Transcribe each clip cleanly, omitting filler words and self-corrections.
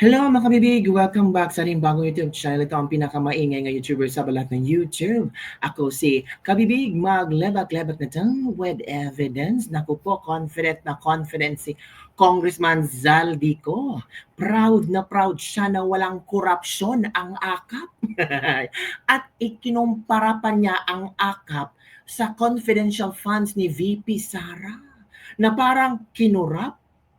Hello mga kabibig! Welcome back sa ating bagong YouTube channel. Ito ang pinakamaingay ng YouTuber sa balat ng YouTube. Ako si Kabibig, maglebak-lebak na tang with evidence. Naku po, confident si Congressman Zaldico. Proud na proud siya na walang korupsyon ang AKAP. At ikinumpara pa niya ang AKAP sa confidential funds ni VP Sara na parang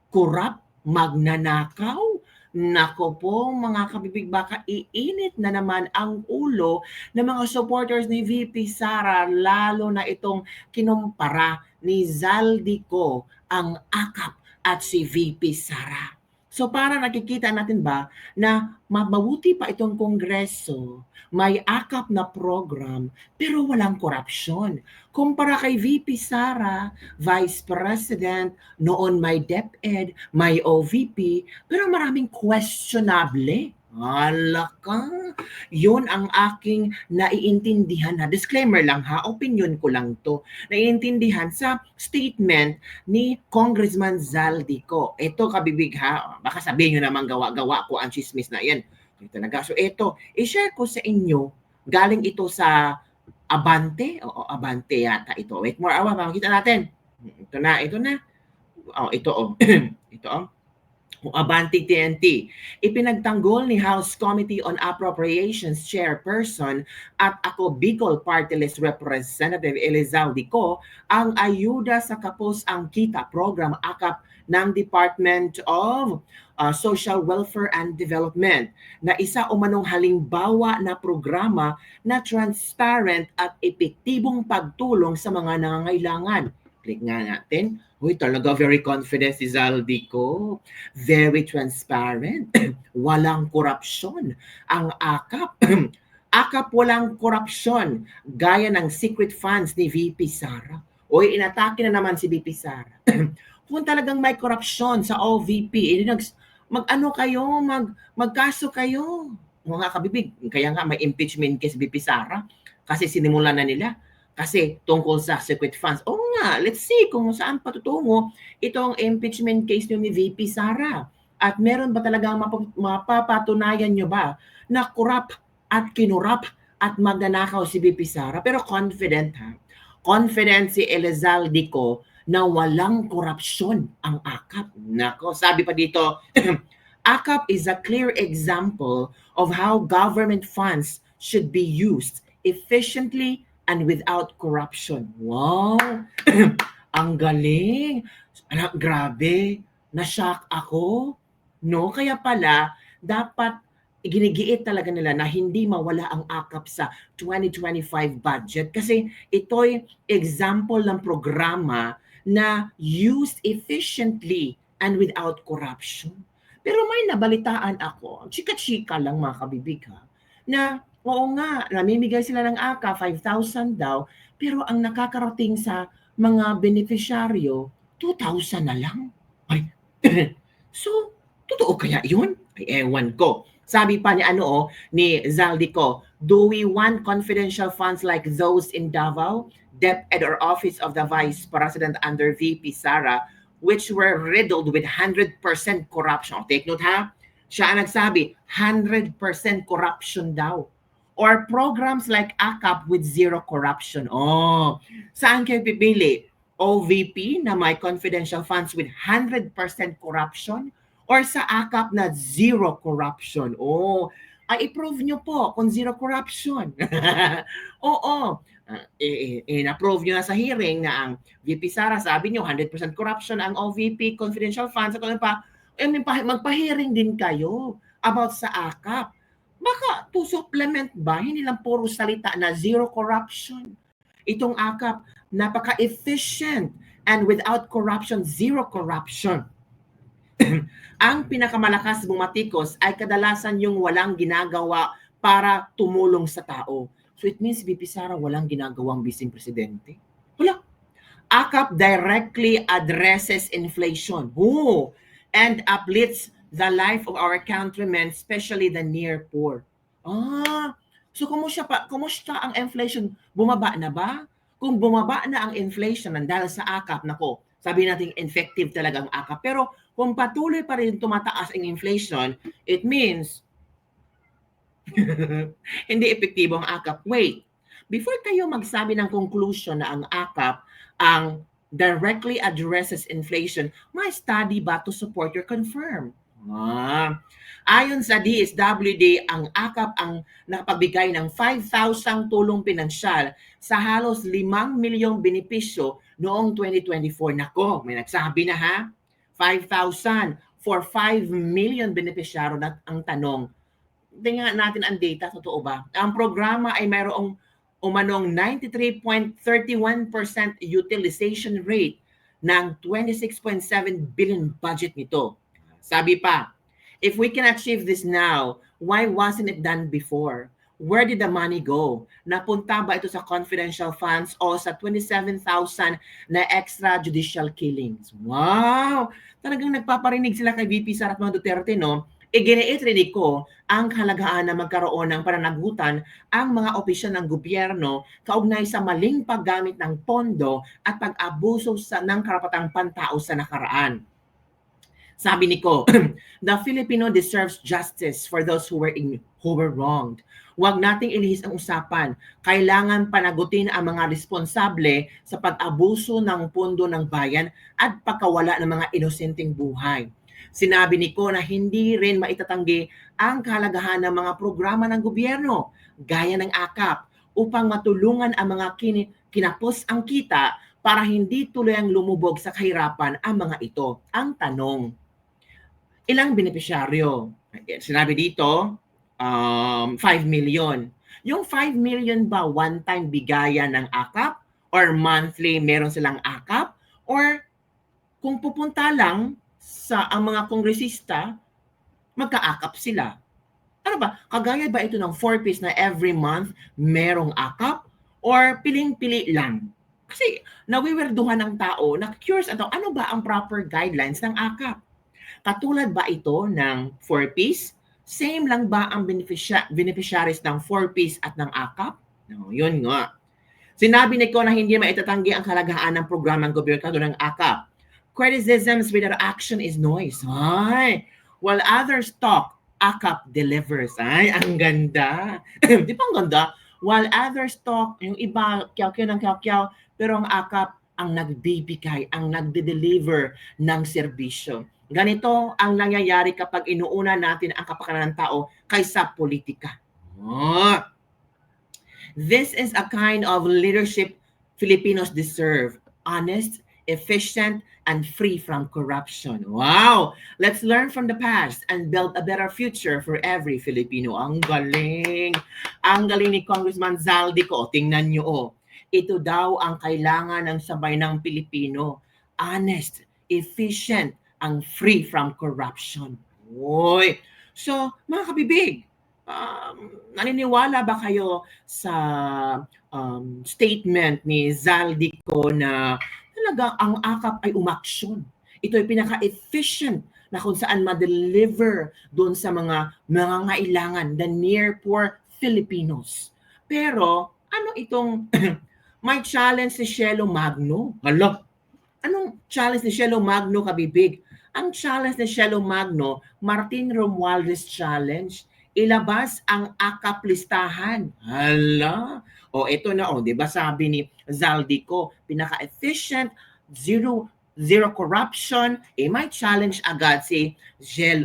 korap, magnanakaw. Nako po mga kabibig, baka iinit na naman ang ulo ng mga supporters ni VP Sara, lalo na itong kinumpara ni Zaldico ang AKAP at si VP Sara. So para nakikita natin ba na mabuti pa itong Kongreso, may AKAP na program pero walang korupsyon. Kumpara kay VP Sara, Vice President, noon may DepEd, may OVP, pero maraming questionable. Hala ka. Yun ang aking naiintindihan na. Disclaimer lang ha, opinion ko lang to. Naiintindihan sa statement ni Congressman Zaldico. Ito kabibig ha, baka sabihin nyo naman gawa-gawa ko ang chismis na yan. Talaga. So ito, i-share ko sa inyo, galing ito sa Abante. Oo, Abante yata ito. Wait more, makikita natin. Ito na. Ito. Abante TNT. Ipinagtanggol ni House Committee on Appropriations Chairperson at ako Bicol Party List Representative Elizaldico ang ayuda sa Kapos ang Kita Program AKAP ng Department of Social Welfare and Development na isa umanong halimbawa na programa na transparent at epektibong pagtulong sa mga nangangailangan. Click nga natin. Uy, talaga very confident si Zaldico. Very transparent. Walang korupsyon. Ang AKAP, AKAP walang korupsyon. Gaya ng secret funds ni VP Sara. Uy, inatake na naman si VP Sara. Kung talagang may korupsyon sa OVP, magkaso kayo. Mga kabibig, kaya nga may impeachment case VP Sara. Kasi sinimulan na nila. Kasi tungkol sa secret funds. Oo nga, let's see kung saan patutungo itong impeachment case ni VP Sara. At meron ba talagang mapapatunayan nyo ba na korap at kinurap at magnanakaw si VP Sara? Pero confident ha. Confident si Elizaldico na walang korupsyon ang AKAP. Nako, sabi pa dito, AKAP is a clear example of how government funds should be used efficiently and without corruption. Wow! Ang galing! Anak, grabe! Na-shock ako. No? Kaya pala, dapat ginigiit talaga nila na hindi mawala ang AKAP sa 2025 budget kasi ito'y example ng programa na used efficiently and without corruption. Pero may nabalitaan ako, chika-chika lang mga kabibig ha, na oo nga, namimigay sila ng AKA, 5,000 daw, pero ang nakakarating sa mga beneficiaryo, 2,000 na lang. Ay, so, totoo kaya yun? Ay, ewan ko. Sabi pa ni Zaldico, do we want confidential funds like those in Davao, DepEd or Office of the Vice President under VP Sara, which were riddled with 100% corruption? Take note ha, siya ang nagsabi, 100% corruption daw. Or programs like AKAP with zero corruption. Oh, saan kayo pipili? OVP na may confidential funds with 100% corruption or sa AKAP na zero corruption? Oh, ay i-prove nyo po kung zero corruption. Oo. In-approve nyo na sa hearing na ang VP Sara, sabi nyo 100% corruption ang OVP confidential funds. At ano pa, magpa-hearing din kayo about sa AKAP. Baka to supplement ba, hindi lang puro salita na zero corruption. Itong AKAP, napaka-efficient and without corruption, zero corruption. Ang pinakamalakas bumatikos ay kadalasan yung walang ginagawa para tumulong sa tao. So it means VP Sara walang ginagawang Vice Presidente. Wala. AKAP directly addresses inflation. And uplifts the life of our countrymen, especially the near poor. So kumusta ang inflation? Bumaba na ba? Kung bumaba na ang inflation dahil sa AKAP, nako, sabi natin effective talaga ang AKAP. Pero kung patuloy pa rin tumataas ang inflation, It means, hindi epektibo ang AKAP. Wait, before kayo magsabi ng conclusion na ang AKAP ang directly addresses inflation, may study ba to support or confirm? Ayon sa DSWD, ang AKAP ang nakapagbigay ng 5,000 tulong pinansyal sa halos 5 milyong benepisyo noong 2024. Nako, may nagsabi na ha? 5,000 for 5 million benepisyaro na ang tanong. Tingnan natin ang data, totoo ba? Ang programa ay mayroong umanong 93.31% utilization rate ng 26.7 billion budget nito. Sabi pa, if we can achieve this now, why wasn't it done before? Where did the money go? Napunta ba ito sa confidential funds o sa 27,000 na extrajudicial killings? Wow! Talagang nagpaparinig sila kay VP Sara at mga Duterte, no? Iginiit ko ang kahalagaan na magkaroon ng pananagutan ang mga opisyal ng gobyerno kaugnay sa maling paggamit ng pondo at pag-abuso ng karapatang pantao sa nakaraan. Sabi ni Ko, the Filipino deserves justice for those who were wronged. Huwag nating ilihis ang usapan. Kailangan panagutin ang mga responsable sa pag-abuso ng pondo ng bayan at pagkawala ng mga inosenteng buhay. Sinabi ni Ko na hindi rin maitatanggi ang kahalagahan ng mga programa ng gobyerno, gaya ng AKAP, upang matulungan ang mga kinapos ang kita para hindi tuluyang lumubog sa kahirapan ang mga ito. Ang tanong, ilang benepisyaryo? Sinabi dito, 5 million. Yung 5 million ba one-time bigayan ng AKAP? Or monthly meron silang AKAP? Or kung pupunta lang sa ang mga kongresista, magka-AKAP sila. Ano ba? Kagaya ba ito ng 4-piece na every month merong AKAP? Or piling-pili lang? Kasi nawiwerduhan ng tao, na-curious ano ba ang proper guidelines ng AKAP? Katulad ba ito ng 4-piece? Same lang ba ang beneficiaries ng 4-piece at ng AKAP? No, yun nga. Sinabi ni Ko na hindi maitatanggi ang kalagahan ng programang gobyerno ng AKAP. Criticisms without action is noise. Ay, while others talk, AKAP delivers. Ay, ang ganda. Di ba ang ganda? While others talk, yung iba, kyaw-kyaw ng kyaw-kyaw, pero ang AKAP ang nagbibigay, ang nagde-deliver ng serbisyo. Ganito ang nangyayari kapag inuuna natin ang kapakanan ng tao kaysa politika. Oh. This is a kind of leadership Filipinos deserve. Honest, efficient, and free from corruption. Wow! Let's learn from the past and build a better future for every Filipino. Ang galing! Ang galing ni Congressman Zaldico. Tingnan nyo, oh. Ito daw ang kailangan ng sabay ng Pilipino. Honest, efficient, and free from corruption. Oy! So, mga kabibig, naniniwala ba kayo sa statement ni Zaldico na talaga ang AKAP ay umaksyon? Ito ay pinaka-efficient na kung saan ma-deliver doon sa mga nangangailangan, the near poor Filipinos. Pero, ano itong may challenge si Shelo Magno? Hala, anong challenge ni Shelo Magno, kabibig? Ang challenge ni Shelo Magno, Martin Romualdez Challenge, ilabas ang AKAP listahan. Hala. O ito na, di ba sabi ni Zaldico, pinaka-efficient, zero corruption, may challenge agad si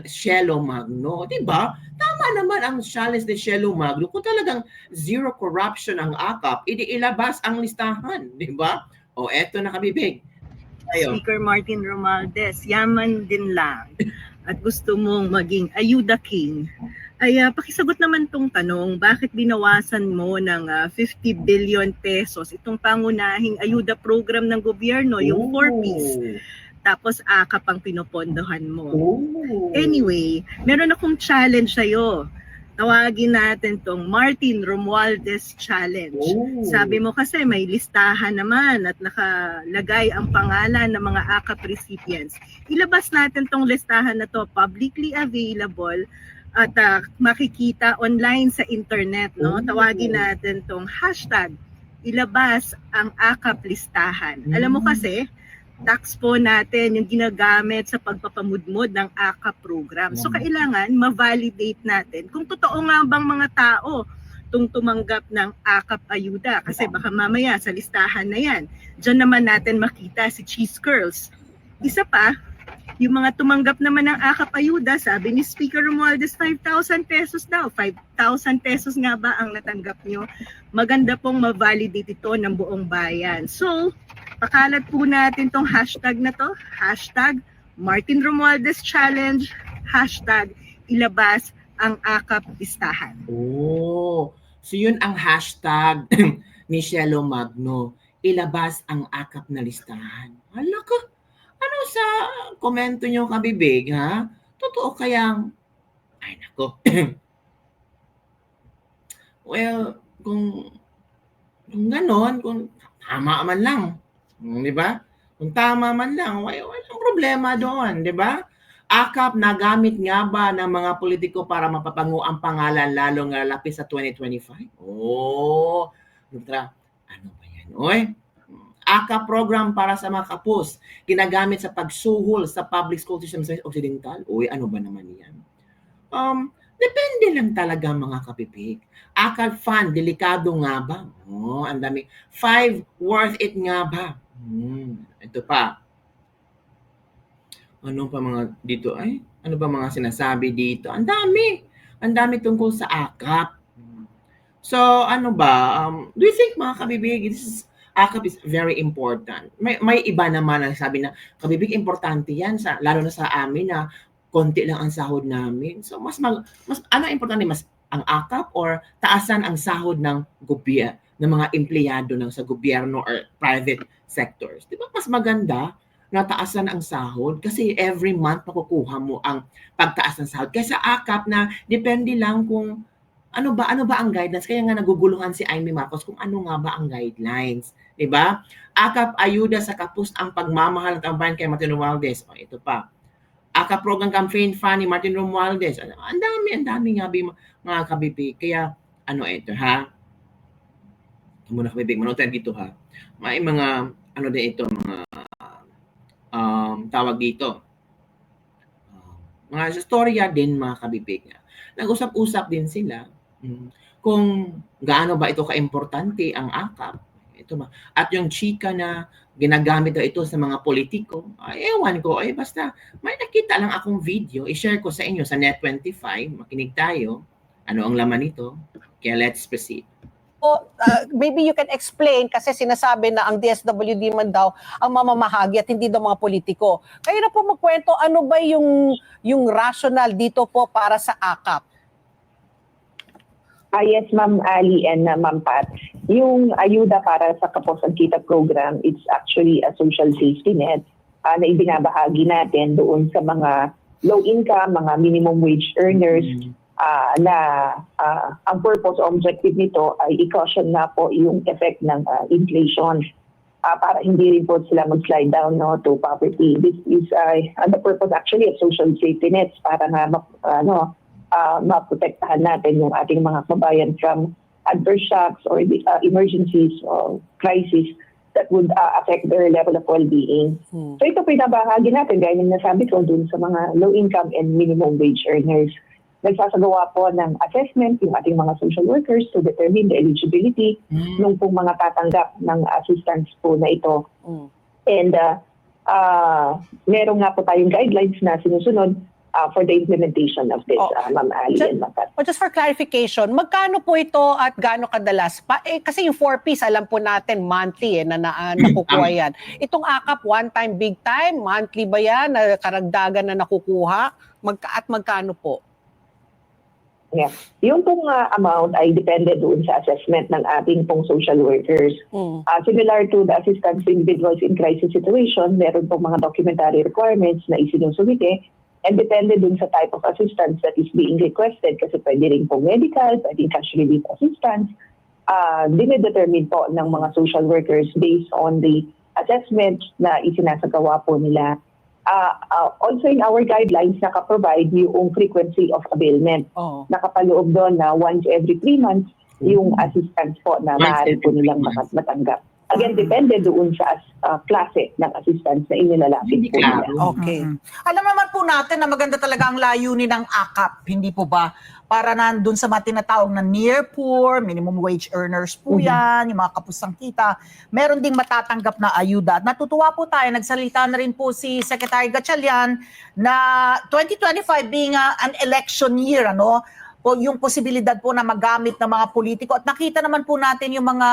Shelo Magno. Di ba? Tama naman ang challenge ni Shelo Magno. Kung talagang zero corruption ang AKAP, ilabas ang listahan. Di ba? O eto na, kabibig. Ayun. Speaker Martin Romualdez, yaman din lang at gusto mong maging ayuda king, ay pakisagot naman tong tanong, bakit binawasan mo ng 50 billion pesos itong pangunahing ayuda program ng gobyerno, yung 4-piece, tapos AKAP ang pinopondohan mo. Anyway, meron akong challenge sa'yo. Tawagin natin tong Martin Romualdez Challenge. Sabi mo kasi may listahan naman at nakalagay ang pangalan ng mga AKAP recipients. Ilabas natin tong listahan na to, publicly available at makikita online sa internet, no? Tawagin natin tong hashtag ilabas ang AKAP listahan. Alam mo kasi, tax po natin yung ginagamit sa pagpapamudmod ng AKAP program. So kailangan ma-validate natin kung totoo nga bang mga tao tung tumanggap ng AKAP ayuda. Kasi baka mamaya sa listahan na yan, dyan naman natin makita si Cheese Curls. Isa pa, yung mga tumanggap naman ng AKAP ayuda, sabi ni Speaker Romualdez, 5,000 pesos daw. 5,000 pesos nga ba ang natanggap nyo? Maganda pong ma-validate ito ng buong bayan. So, pakalat po natin tong hashtag na to, hashtag Martin Romualdez Challenge, hashtag ilabas ang AKAP listahan. Oh, so yun ang hashtag ni Shelo Magno, ilabas ang AKAP na listahan. Hala ka, ano sa komento nyo kabibig, ha? Totoo kayang, ay nako. Well, kung ganon, kung tama man lang, di ba? Kung tama man lang, walang problema doon, di ba? AKAP nagamit nga ba ng mga politiko para mapapangu ang pangalan lalong lalapit sa 2025? Oh, ano ba yan? Oy, AKAP program para sa mga kapos, ginagamit sa pagsuhol sa public school system sa Occidental? Uy, ano ba naman yan? Depende lang talaga mga kapipig. AKAP fund, delikado nga ba? Oh, ang dami. 5, worth it nga ba? Ito pa. Ano pa mga dito ay? Ano ba mga sinasabi dito? Ang dami. Ang dami tungkol sa AKAP. So, ano ba? Do you think mga kabibig, AKAP is very important? May iba naman ang sabi na, kabibig, importante yan, lalo na sa amin na konti lang ang sahod namin. So, mas ano importante? Mas ang AKAP or taasan ang sahod ng gobyerno, ng mga empleyado sa gobyerno or private sectors? Di ba mas maganda nataasan ang sahod kasi every month makukuha mo ang pagtaas ng sahod. Kaysa AKAP na depende lang kung ano ba ang guidelines. Kaya nga naguguluhan si Amy Marcos kung ano nga ba ang guidelines. Diba? AKAP ayuda sa kapos ang pagmamahal ng tambayan kay Martin Romualdez. O, ito pa. AKAP program campaign fund ni Martin Romualdez. Ang dami nga mga kabibig. Kaya ito ha. Muna kabibig, manood dito ha. May mga din ito, mga tawag dito. Mga storya din mga kabibig. Nag-usap-usap din sila kung gaano ba ito ka-importante ang AKAP. Ito ba? At yung chika na ginagamit daw ito sa mga politiko, ewan ko, basta may nakita lang akong video, i-share ko sa inyo sa Net25, makinig tayo, ano ang laman nito. Kaya let's proceed. Maybe you can explain kasi sinasabi na ang DSWD man daw ang mamamahagi at hindi daw mga politiko. Kayo na po magkwento, ano ba yung rational dito po para sa AKAP? Yes, Ma'am Ali and Ma'am Pat. Yung ayuda para sa Kapos at Kita program, it's actually a social safety net na ibinabahagi natin doon sa mga low income, mga minimum wage earners, na ang purpose objective nito ay i-caution na po yung effect ng inflation para hindi rin po sila mag-slide down to poverty. This is the purpose actually of social safety nets para nga maprotektahan natin yung ating mga kabayan from adverse shocks or emergencies or crises that would affect their level of well-being. So ito pinabahagi natin, gaya ng nasabi ko dun sa mga low-income and minimum wage earners. Nagsasagawa po ng assessment yung ating mga social workers to determine the eligibility ng pong mga tatanggap ng assistance po na ito. And meron nga po tayong guidelines na sinusunod for the implementation of this, Ma'am Ali and Makat. Just for clarification, magkano po ito at gaano kadalas pa? Kasi yung 4Ps, alam po natin, monthly na nakukuha yan. Itong AKAP, one time, big time, monthly ba yan? Karagdagan na nakukuha? At magkano po? Yeah. Yung pong amount ay depende doon sa assessment ng ating pong social workers. Similar to the assistance to individuals in crisis situation, meron pong mga documentary requirements na isinusumite and depende doon sa type of assistance that is being requested kasi pwede rin po medical, pwede cash relief assistance. Dinedetermine po ng mga social workers based on the assessment na isinasagawa po nila. Also in our guidelines, nakaprovide yung frequency of availment. Nakapaloob doon na once every 3 months yung assistance po na maaari po nilang matanggap. Again, depende doon sa klase ng assistance na inilalapit Hindi po nila. klaro. Okay. Alam naman po natin na maganda talaga ang layunin ng AKAP, hindi po ba? Para nandun sa mga tinatawag na near poor, minimum wage earners po yan, yung mga kapusang kita, meron ding matatanggap na ayuda. At natutuwa po tayo, nagsalita na rin po si Secretary Gatchalian na 2025 being an election year, ano? Po yung posibilidad po na magamit ng mga politiko. At nakita naman po natin yung mga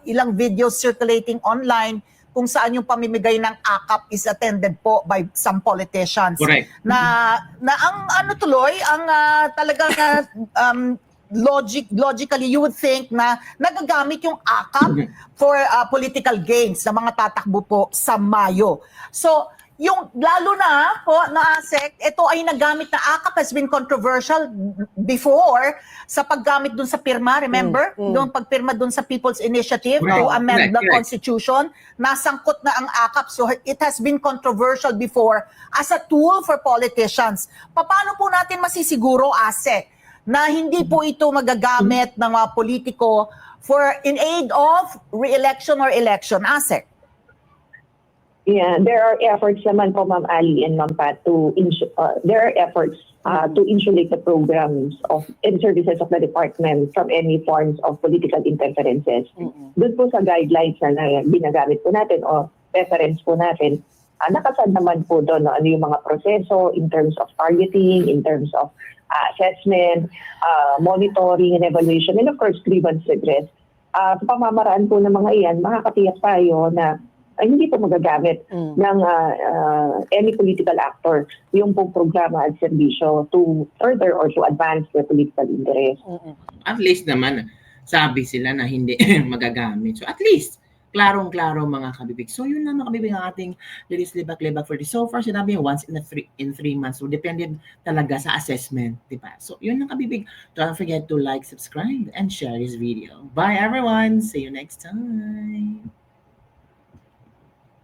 ilang videos circulating online kung saan yung pamimigay ng AKAP is attended po by some politicians. Correct. Na ang ano tuloy, ang talagang logically you would think na nagagamit yung AKAP for political gains na mga tatakbo po sa Mayo. So, yung lalo na po na ASEC, ito ay nagamit na AKAP has been controversial before sa paggamit dun sa pirma, remember? Doon pagpirma dun sa People's Initiative to amend the Constitution, nasangkot na ang AKAP. So it has been controversial before as a tool for politicians. Paano po natin masisiguro, ASEC, na hindi po ito magagamit ng mga politiko for in aid of re-election or election, ASEC? Yeah, there are efforts naman po, Ma'am Ali and Ma'am Pat, there are efforts to insulate the programs and services of the department from any forms of political interferences. Doon po sa guidelines na ginagamit po natin o reference po natin, nakasad naman po doon ano yung mga proseso in terms of targeting, in terms of assessment, monitoring and evaluation, and of course, grievance redress. Sa pamamaraan po ng mga iyan, makakatiyak tayo na hindi po magagamit ng any political actor yung pong programa at serbisyo to further or to advance their political interest. At least naman, sabi sila na hindi magagamit. So at least, klarong-klaro mga kabibig. So yun lang mga kabibig ang ating Lilis Libak-Libak for this. So far, sinabi yung once in 3 months. So depende talaga sa assessment. Diba? So yun lang kabibig. Don't forget to like, subscribe, and share this video. Bye everyone! See you next time!